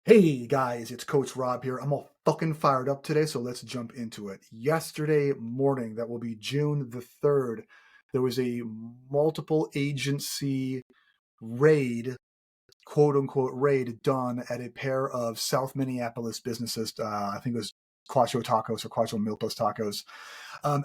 Hey guys, it's Coach Rob here. I'm all fucking fired up today, so let's jump into it. Yesterday morning, that will be June the 3rd, there was a multiple agency raid, quote unquote raid, done at a pair of South Minneapolis businesses. I think it was Quattro Tacos or Quattro Milpas Tacos.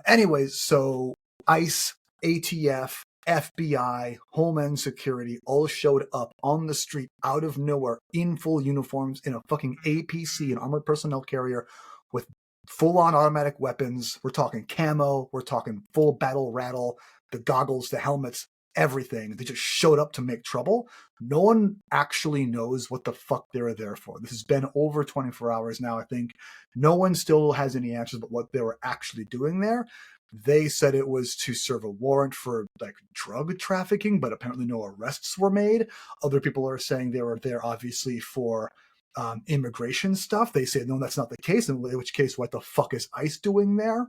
Anyways, so ICE, ATF, FBI, Homeland Security all showed up on the street out of nowhere in full uniforms in a fucking APC, an armored personnel carrier, with full-on automatic weapons. We're talking camo, we're talking full battle rattle, the goggles, the helmets, everything. They just showed up to make trouble. No one actually knows what the fuck they were there for. This has been over 24 hours now, I think. No one still has any answers about what they were actually doing there. They said it was to serve a warrant for like drug trafficking, but apparently no arrests were made. Other people are saying they were there obviously for immigration stuff. They say no, that's not the case. In which case, what the fuck is ICE doing there?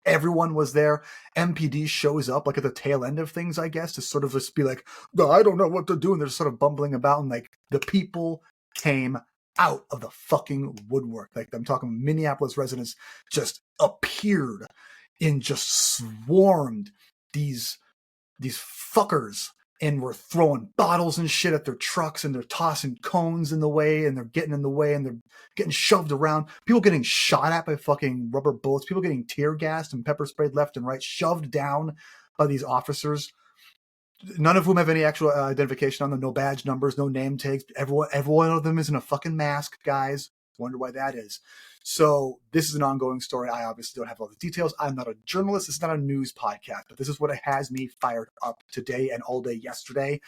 Everyone was there. MPD shows up like at the tail end of things, I guess, to sort of just be like, no, I don't know what they're doing. They're sort of bumbling about, and like the people came out of the fucking woodwork. Like I'm talking Minneapolis residents just appeared and just swarmed these fuckers and were throwing bottles and shit at their trucks, and they're tossing cones in the way, and they're getting in the way, and they're getting shoved around. People getting shot at by fucking rubber bullets. People getting tear gassed and pepper sprayed left and right, shoved down by these officers. None of whom have any actual identification on them. No badge numbers, no name tags. Every one of them is in a fucking mask, guys. Wonder why that is. So this is an ongoing story. I obviously don't have all the details. I'm not a journalist. It's not a news podcast, but this is what has me fired up today and all day yesterday,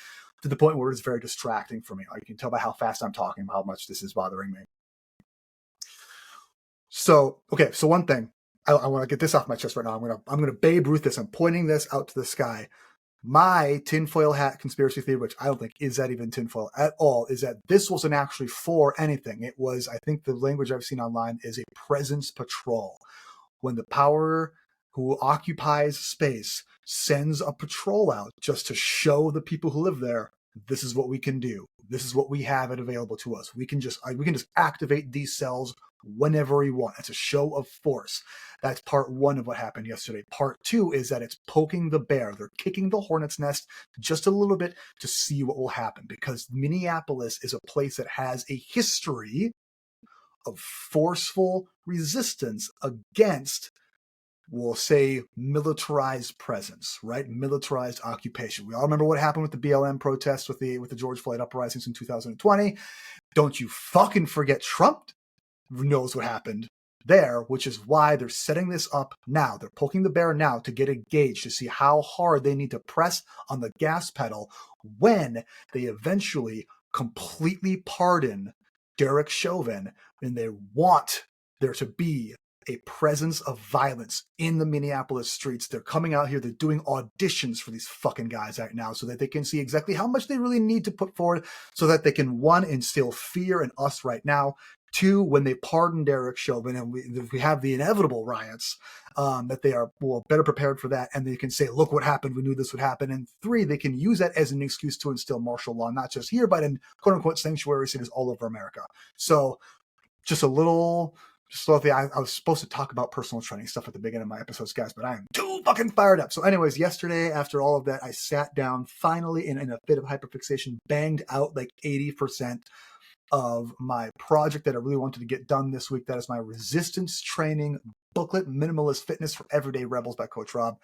to the point where it's very distracting for me. You can tell by how fast I'm talking how much this is bothering me. So, okay, so one thing. I want to get this off my chest right now. I'm gonna Babe Ruth this. I'm pointing this out to the sky. My tinfoil hat conspiracy theory, which I don't think is that even tinfoil at all, is that this wasn't actually for anything. It was, I think the language I've seen online is a presence patrol. When the power who occupies space sends a patrol out just to show the people who live there, this is what we can do. This is what we have it available to us. We can just activate these cells whenever we want. It's a show of force. That's part one of what happened yesterday. Part two is that it's poking the bear. They're kicking the hornet's nest just a little bit to see what will happen, because Minneapolis is a place that has a history of forceful resistance against, we'll say, militarized presence, right? Militarized occupation. We all remember what happened with the BLM protests, with the George Floyd uprisings in 2020. Don't you fucking forget Trump knows what happened there, which is why they're setting this up now. They're poking the bear now to get a gauge to see how hard they need to press on the gas pedal when they eventually completely pardon Derek Chauvin, and they want there to be a presence of violence in the Minneapolis streets. They're coming out here, they're doing auditions for these fucking guys right now so that they can see exactly how much they really need to put forward so that they can, one, instill fear in us right now. Two, when they pardon Derek Chauvin and we have the inevitable riots, that they are better prepared for that, and they can say, look what happened, we knew this would happen. And three, they can use that as an excuse to instill martial law, not just here, but in quote-unquote sanctuary cities all over America. So just a little... I was supposed to talk about personal training stuff at the beginning of my episodes, guys, but I am too fucking fired up. So anyways, yesterday, after all of that, I sat down finally in a bit of hyperfixation, banged out like 80% of my project that I really wanted to get done this week. That is my resistance training booklet, Minimalist Fitness for Everyday Rebels by Coach Rob.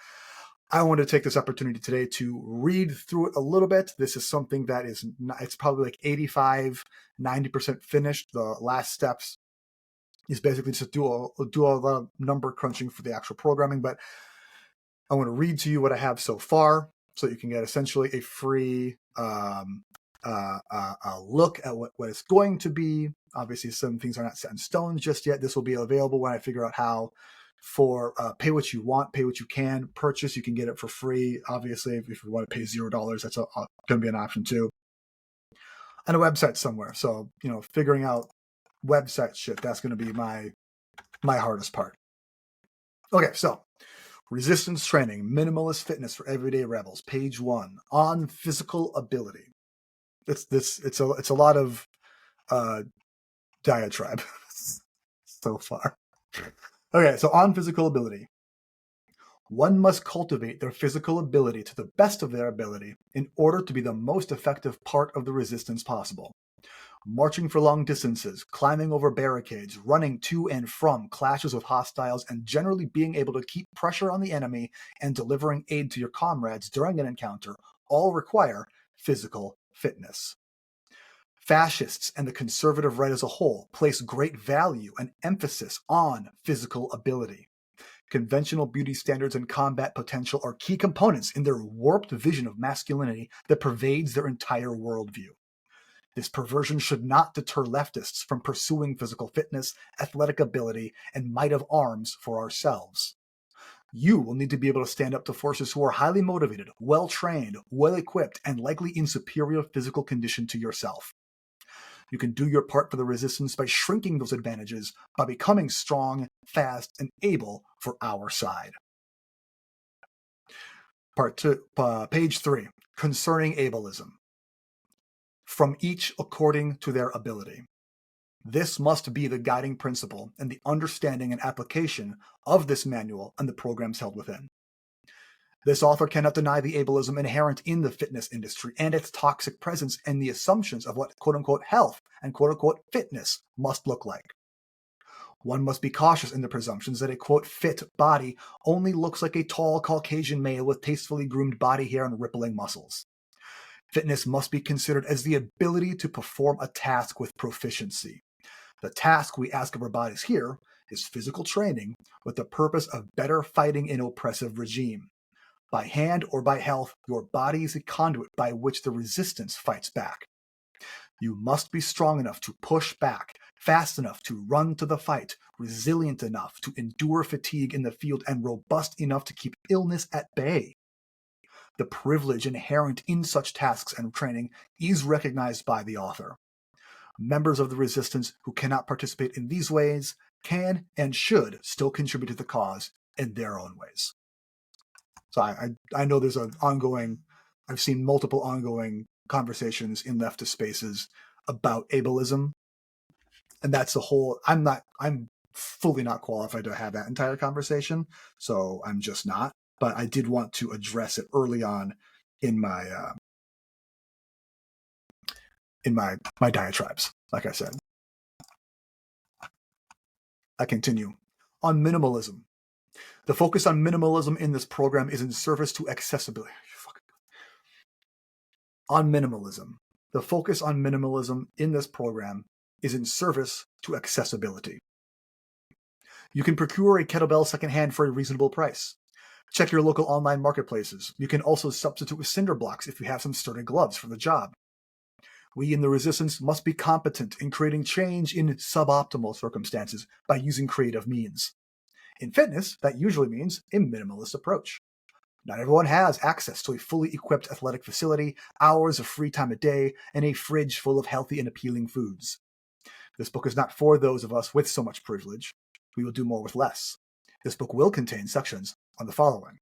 I wanted to take this opportunity today to read through it a little bit. This is something that is, it's probably like 85, 90% finished. The last steps is basically just do a lot of number crunching for the actual programming. But I want to read to you what I have so far so you can get essentially a free look at what it's going to be. Obviously, some things are not set in stone just yet. This will be available when I figure out how. For pay what you want, pay what you can, purchase, you can get it for free. Obviously, if you want to pay $0, that's going to be an option too. And a website somewhere. So, figuring out website shit, that's going to be my hardest part. Okay, so resistance training, Minimalist Fitness for Everyday Rebels, page 1, on physical ability. It's a lot of diatribe so far. Okay, so on physical ability. One must cultivate their physical ability to the best of their ability in order to be the most effective part of the resistance possible. Marching for long distances, climbing over barricades, running to and from clashes with hostiles, and generally being able to keep pressure on the enemy and delivering aid to your comrades during an encounter all require physical fitness. Fascists and the conservative right as a whole place great value and emphasis on physical ability. Conventional beauty standards and combat potential are key components in their warped vision of masculinity that pervades their entire worldview. This perversion should not deter leftists from pursuing physical fitness, athletic ability, and might of arms for ourselves. You will need to be able to stand up to forces who are highly motivated, well-trained, well-equipped, and likely in superior physical condition to yourself. You can do your part for the resistance by shrinking those advantages, by becoming strong, fast, and able for our side. Part 2, page 3, concerning ableism. From each according to their ability. This must be the guiding principle in the understanding and application of this manual and the programs held within. This author cannot deny the ableism inherent in the fitness industry and its toxic presence and the assumptions of what quote-unquote health and quote-unquote fitness must look like. One must be cautious in the presumptions that a quote fit body only looks like a tall Caucasian male with tastefully groomed body hair and rippling muscles. Fitness must be considered as the ability to perform a task with proficiency. The task we ask of our bodies here is physical training with the purpose of better fighting an oppressive regime. By hand or by health, your body is a conduit by which the resistance fights back. You must be strong enough to push back, fast enough to run to the fight, resilient enough to endure fatigue in the field, and robust enough to keep illness at bay. The privilege inherent in such tasks and training is recognized by the author. Members of the resistance who cannot participate in these ways can and should still contribute to the cause in their own ways. So I know there's I've seen multiple ongoing conversations in leftist spaces about ableism, and that's the whole. I'm fully not qualified to have that entire conversation, so I'm just not. But I did want to address it early on in my my diatribes. Like I said, I continue on minimalism. The focus on minimalism in this program is in service to accessibility. On minimalism. The focus on minimalism in this program is in service to accessibility. You can procure a kettlebell secondhand for a reasonable price. Check your local online marketplaces. You can also substitute with cinder blocks if you have some sturdy gloves for the job. We in the resistance must be competent in creating change in suboptimal circumstances by using creative means. In fitness, that usually means a minimalist approach. Not everyone has access to a fully equipped athletic facility, hours of free time a day, and a fridge full of healthy and appealing foods. This book is not for those of us with so much privilege. We will do more with less. This book will contain sections on the following: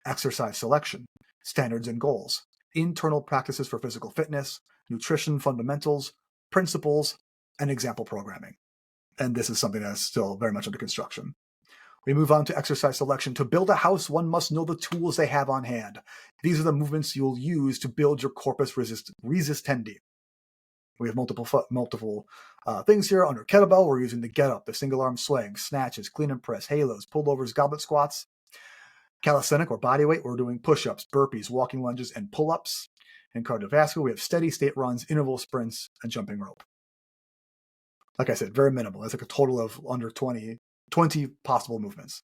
exercise selection, standards and goals, internal practices for physical fitness, nutrition fundamentals, principles, and example programming. And this is something that's still very much under construction. We move on to exercise selection. To build a house, one must know the tools they have on hand. These are the movements you'll use to build your corpus resistendi. We have multiple things here. Under kettlebell, we're using the get up, the single arm swing, snatches, clean and press, halos, pullovers, goblet squats. Calisthenic or bodyweight, we're doing push-ups, burpees, walking lunges, and pull-ups. In cardiovascular, we have steady state runs, interval sprints, and jumping rope. Like I said, very minimal. It's like a total of under 20 possible movements.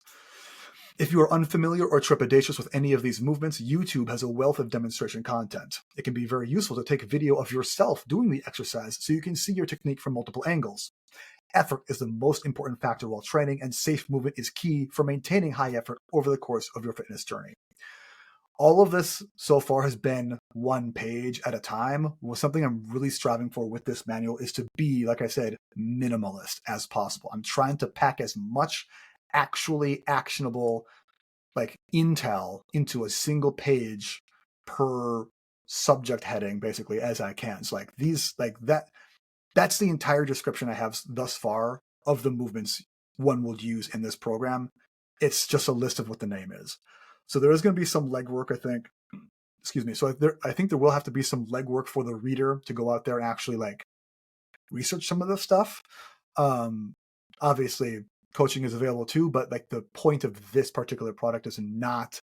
If you are unfamiliar or trepidatious with any of these movements, YouTube has a wealth of demonstration content. It can be very useful to take a video of yourself doing the exercise so you can see your technique from multiple angles. Effort is the most important factor while training, and safe movement is key for maintaining high effort over the course of your fitness journey. All of this so far has been one page at a time. Well, something I'm really striving for with this manual is to be, like I said, minimalist as possible. I'm trying to pack as much actually actionable intel into a single page per subject heading basically as I can. So That's the entire description I have thus far of the movements one will use in this program. It's just a list of what the name is. So there is going to be some legwork, I think. Excuse me. So I think there will have to be some legwork for the reader to go out there and actually like research some of this stuff. Obviously, coaching is available too, but like the point of this particular product is not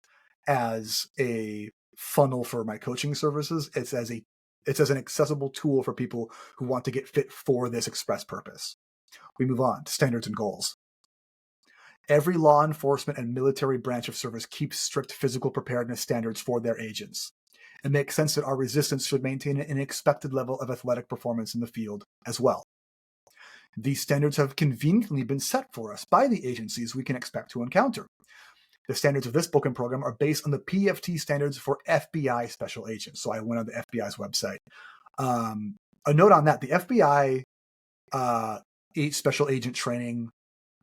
as a funnel for my coaching services. It's as an accessible tool for people who want to get fit for this express purpose. We move on to standards and goals. Every law enforcement and military branch of service keeps strict physical preparedness standards for their agents. It makes sense that our resistance should maintain an expected level of athletic performance in the field as well. These standards have conveniently been set for us by the agencies we can expect to encounter. The standards of this book and program are based on the PFT standards for FBI special agents. So I went on the FBI's website. A note on that, the FBI special agent training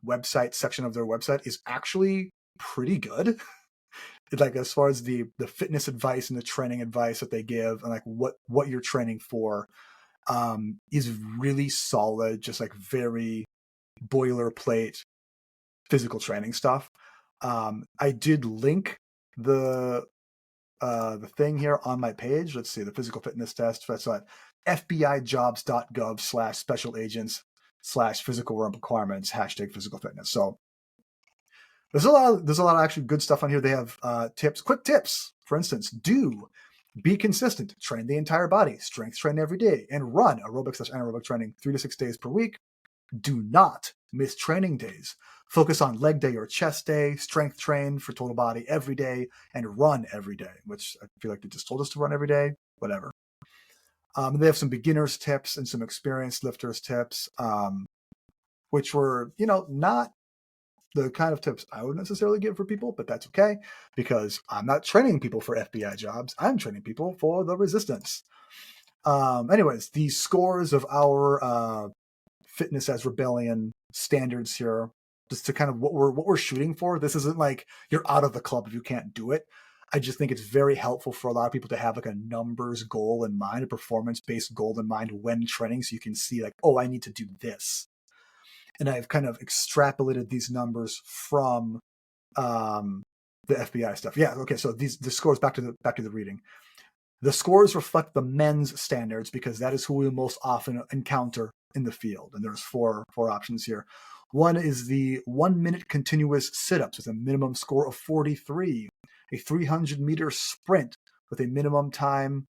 website section of their website is actually pretty good. Like as far as the fitness advice and the training advice that they give and like what you're training for is really solid, just like very boilerplate physical training stuff. I did link the thing here on my page. Let's see, the physical fitness test. That's at fbijobs.gov/special agents/physical requirements #physical fitness. So there's a lot of actually good stuff on here. They have quick tips. For instance, be consistent, train the entire body, strength train every day, and run aerobic/anaerobic training 3 to 6 days per week. Do not miss training days. Focus on leg day or chest day, strength train for total body every day, and run every day, which I feel like they just told us to run every day, whatever. They have some beginners tips and some experienced lifters tips, which were, not the kind of tips I would necessarily give for people, but that's okay because I'm not training people for FBI jobs. I'm training people for the resistance. Anyways, the scores of our fitness as rebellion standards here, just to kind of what we're shooting for. This isn't like you're out of the club if you can't do it. I just think it's very helpful for a lot of people to have like a numbers goal in mind, a performance-based goal in mind when training, so you can see like, oh, I need to do this. And I've kind of extrapolated these numbers from the FBI stuff. Yeah, okay. So the scores, back to the reading. The scores reflect the men's standards because that is who we most often encounter in the field. And there's four options here. One is the 1 minute continuous sit-ups with a minimum score of 43, a 300-meter sprint with a minimum time,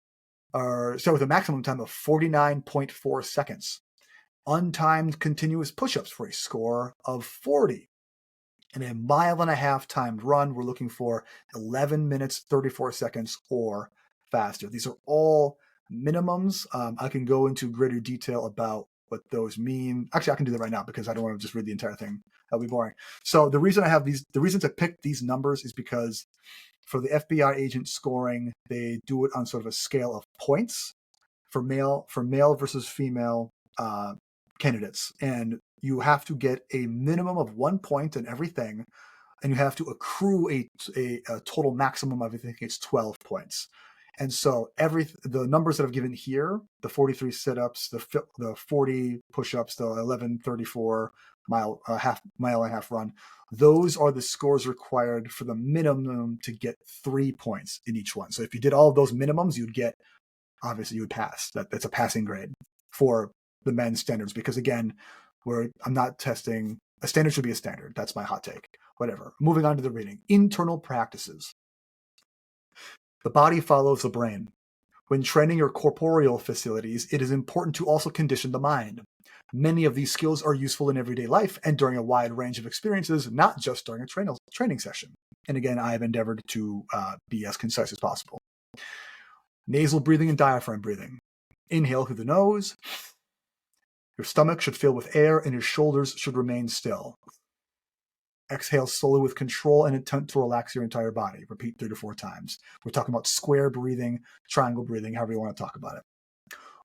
with a maximum time of 49.4 seconds. Untimed continuous push-ups for a score of 40. And a 1.5 mile timed run, we're looking for 11 minutes, 34 seconds or faster. These are all minimums. I can go into greater detail about what those mean. Actually, I can do that right now because I don't want to just read the entire thing. That'll be boring. So the reason to pick these numbers is because for the FBI agent scoring, they do it on sort of a scale of points for male versus female candidates. And you have to get a minimum of 1 point in everything, and you have to accrue a total maximum of, I think it's 12 points. And so the numbers that I've given here, the 43 sit-ups, the 40 push-ups, the 11:34 mile and a half run, those are the scores required for the minimum to get 3 points in each one. So if you did all of those minimums, you would pass. That's a passing grade for the men's standards, because again, I'm not testing. A standard should be a standard. That's my hot take. Whatever. Moving on to the reading. Internal practices. The body follows the brain. When training your corporeal facilities, it is important to also condition the mind. Many of these skills are useful in everyday life and during a wide range of experiences, not just during a training session. And again, I have endeavored to be as concise as possible. Nasal breathing and diaphragm breathing. Inhale through the nose. Your stomach should fill with air and your shoulders should remain still. Exhale slowly with control and intent to relax your entire body. Repeat 3 to 4 times. We're talking about square breathing, triangle breathing, however you want to talk about it.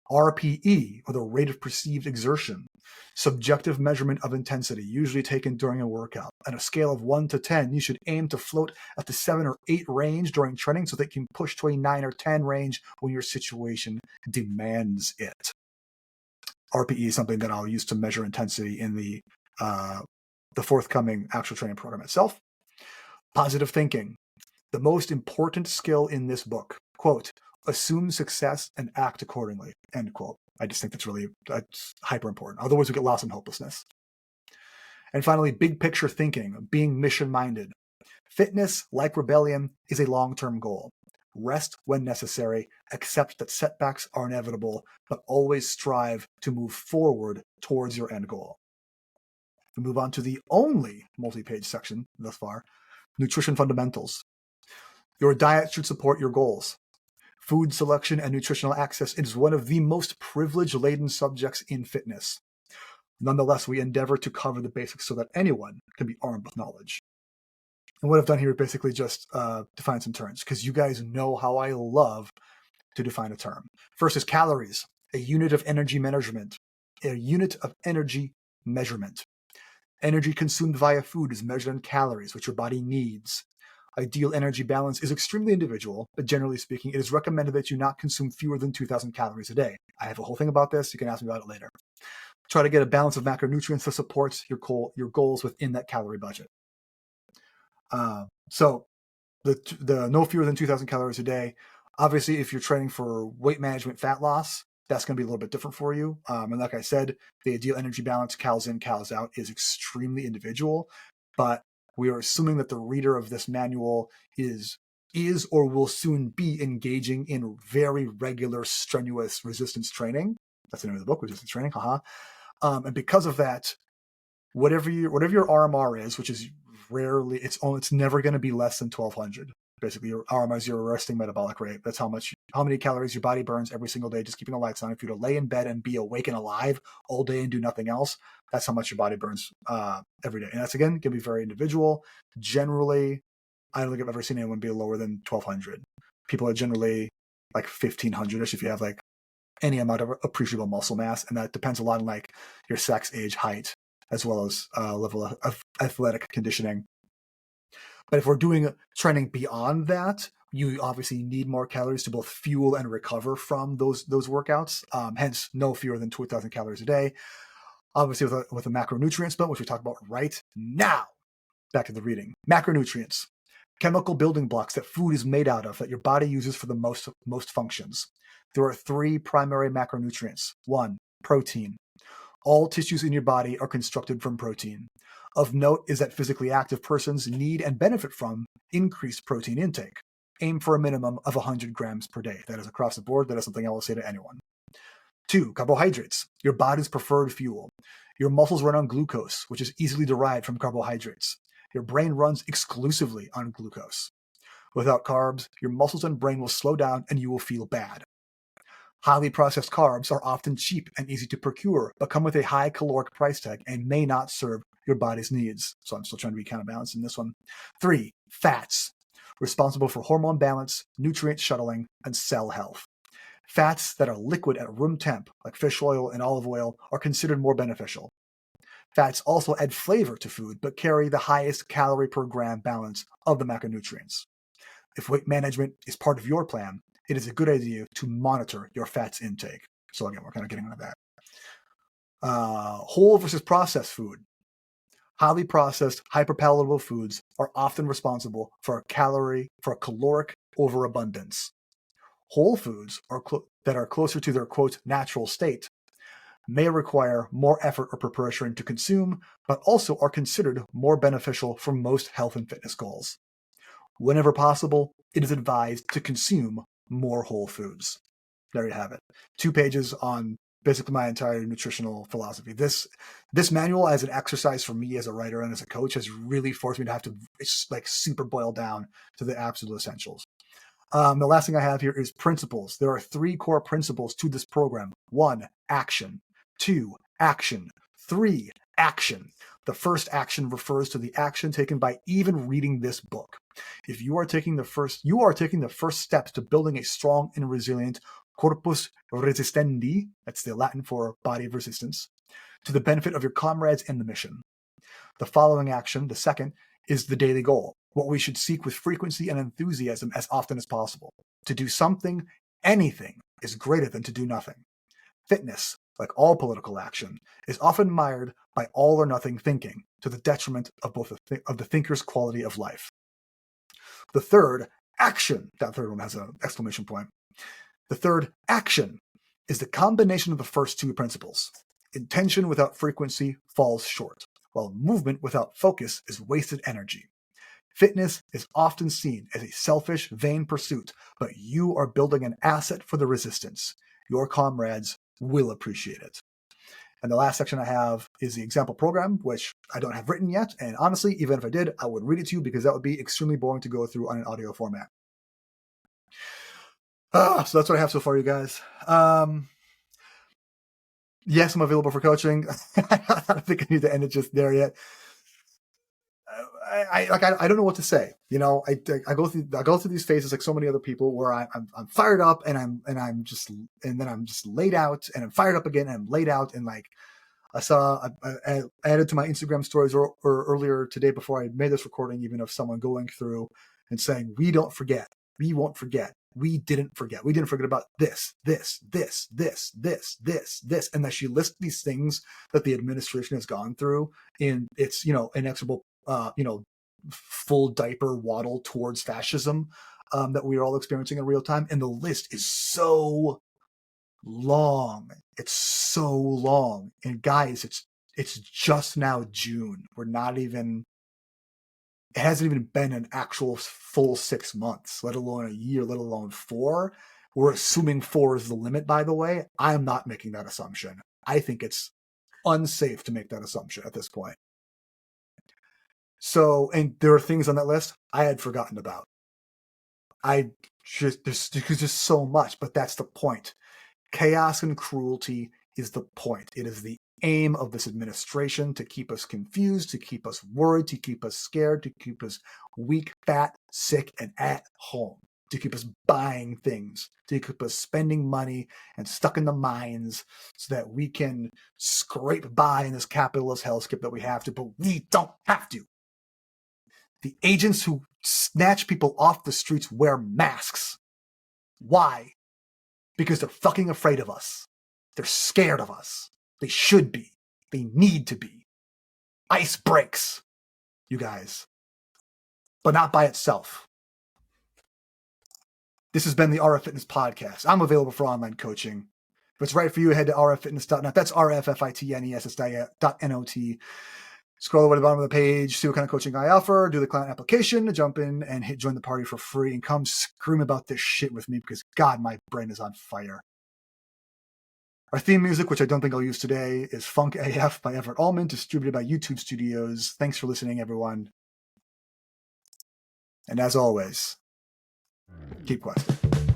RPE, or the rate of perceived exertion, subjective measurement of intensity, usually taken during a workout. On a scale of 1 to 10, you should aim to float at the 7 or 8 range during training so that you can push to a 9 or 10 range when your situation demands it. RPE is something that I'll use to measure intensity in the forthcoming actual training program itself. Positive thinking, the most important skill in this book. Quote, assume success and act accordingly, end quote. I just think that's hyper important. Otherwise, we get lost in hopelessness. And finally, big picture thinking, being mission-minded. Fitness, like rebellion, is a long-term goal. Rest when necessary, accept that setbacks are inevitable, but always strive to move forward towards your end goal. We move on to the only multi-page section thus far, nutrition fundamentals. Your diet should support your goals. Food selection and nutritional access is one of the most privilege-laden subjects in fitness. Nonetheless, we endeavor to cover the basics so that anyone can be armed with knowledge. And what I've done here is basically just define some terms, because you guys know how I love to define a term. First is calories, a unit of energy measurement. A unit of energy measurement. Energy consumed via food is measured in calories, which your body needs. Ideal energy balance is extremely individual, but generally speaking, it is recommended that you not consume fewer than 2,000 calories a day. I have a whole thing about this. You can ask me about it later. Try to get a balance of macronutrients that supports your goals within that calorie budget. So the no fewer than 2,000 calories a day. Obviously, if you're training for weight management, fat loss, that's going to be a little bit different for you. And like I said, the ideal energy balance, calories in, calories out, is extremely individual. But we are assuming that the reader of this manual is or will soon be engaging in very regular, strenuous resistance training. That's the name of the book, resistance training. And because of that, whatever your RMR is, which is rarely, it's never going to be less than 1,200. Basically, your RMR is your resting metabolic rate. That's how many calories your body burns every single day, just keeping the lights on. If you were to lay in bed and be awake and alive all day and do nothing else, that's how much your body burns every day. And that's, again, going to be very individual. Generally, I don't think I've ever seen anyone be lower than 1,200. People are generally like 1,500-ish if you have like any amount of appreciable muscle mass. And that depends a lot on like your sex, age, height, as well as level of athletic conditioning. But if we're doing training beyond that, you obviously need more calories to both fuel and recover from those workouts. Hence, no fewer than 2,000 calories a day. Obviously, with a macronutrient split, which we talk about right now. Back to the reading. Macronutrients, chemical building blocks that food is made out of that your body uses for the most functions. There are 3 primary macronutrients. 1, protein. All tissues in your body are constructed from protein. Of note is that physically active persons need and benefit from increased protein intake. Aim for a minimum of 100 grams per day. That is across the board. That is something I will say to anyone. 2, carbohydrates, your body's preferred fuel. Your muscles run on glucose, which is easily derived from carbohydrates. Your brain runs exclusively on glucose. Without carbs, your muscles and brain will slow down and you will feel bad. Highly processed carbs are often cheap and easy to procure, but come with a high caloric price tag and may not serve your body's needs. So I'm still trying to be kind of balanced in this one. 3, fats, responsible for hormone balance, nutrient shuttling, and cell health. Fats that are liquid at room temp, like fish oil and olive oil, are considered more beneficial. Fats also add flavor to food, but carry the highest calorie per gram balance of the macronutrients. If weight management is part of your plan, it is a good idea to monitor your fats intake. So again, we're kind of getting into that. Whole versus processed food. Highly processed, hyperpalatable foods are often responsible for a caloric overabundance. Whole foods that are closer to their, quote, natural state may require more effort or preparation to consume, but also are considered more beneficial for most health and fitness goals. Whenever possible, it is advised to consume more whole foods. There you have it. 2 pages on basically my entire nutritional philosophy. This manual, as an exercise for me as a writer and as a coach, has really forced me to have to super boil down to the absolute essentials. The last thing I have here is principles. There are 3 core principles to this program. 1, action. 2, action. 3, action. The first action refers to the action taken by even reading this book. If you are taking the first steps to building a strong and resilient corpus resistendi, that's the Latin for body of resistance, to the benefit of your comrades and the mission. The following action, the second, is the daily goal, what we should seek with frequency and enthusiasm as often as possible. To do something, anything, is greater than to do nothing. Fitness, like all political action, is often mired by all or nothing thinking to the detriment of both of the thinker's quality of life. The third, action, that third one has an exclamation point. The third, action, is the combination of the first two principles. Intention without frequency falls short, while movement without focus is wasted energy. Fitness is often seen as a selfish, vain pursuit, but you are building an asset for the resistance. Your comrades will appreciate it. And the last section I have is the example program, which I don't have written yet. And honestly, even if I did, I would read it to you because that would be extremely boring to go through on an audio format. So that's what I have so far, you guys. Yes, I'm available for coaching. I don't think I need to end it just there yet. I don't know what to say. You know, I go through these phases like so many other people where I'm fired up and then I'm just laid out and I'm fired up again and I'm laid out, and like I added to my Instagram stories or earlier today before I made this recording, even of someone going through and saying, we don't forget, we won't forget. We didn't forget. We didn't forget about this. And that she lists these things that the administration has gone through in its, inexorable, full diaper waddle towards fascism that we are all experiencing in real time. And the list is so long. It's so long. And guys, it's just now June. It hasn't even been an actual full 6 months, let alone a year, let alone 4. We're assuming 4 is the limit, by the way. I'm not making that assumption. I think it's unsafe to make that assumption at this point. So, and there are things on that list I had forgotten about. There's just so much, but that's the point. Chaos and cruelty is the point. It is the aim of this administration to keep us confused, to keep us worried, to keep us scared, to keep us weak, fat, sick, and at home, to keep us buying things, to keep us spending money and stuck in the mines so that we can scrape by in this capitalist hellscape that we have to, but we don't have to. The agents who snatch people off the streets wear masks. Why? Because they're fucking afraid of us. They're scared of us. They should be. They need to be. Ice breaks, you guys. But not by itself. This has been the RF Fitness Podcast. I'm available for online coaching. If it's right for you, head to rffitness.net. That's rffitness.net. Scroll over to the bottom of the page, see what kind of coaching I offer, do the client application, jump in and hit join the party for free, and come scream about this shit with me because, God, my brain is on fire. Our theme music, which I don't think I'll use today, is Funk AF by Everett Allman, distributed by YouTube Studios. Thanks for listening, everyone. And as always, keep questing.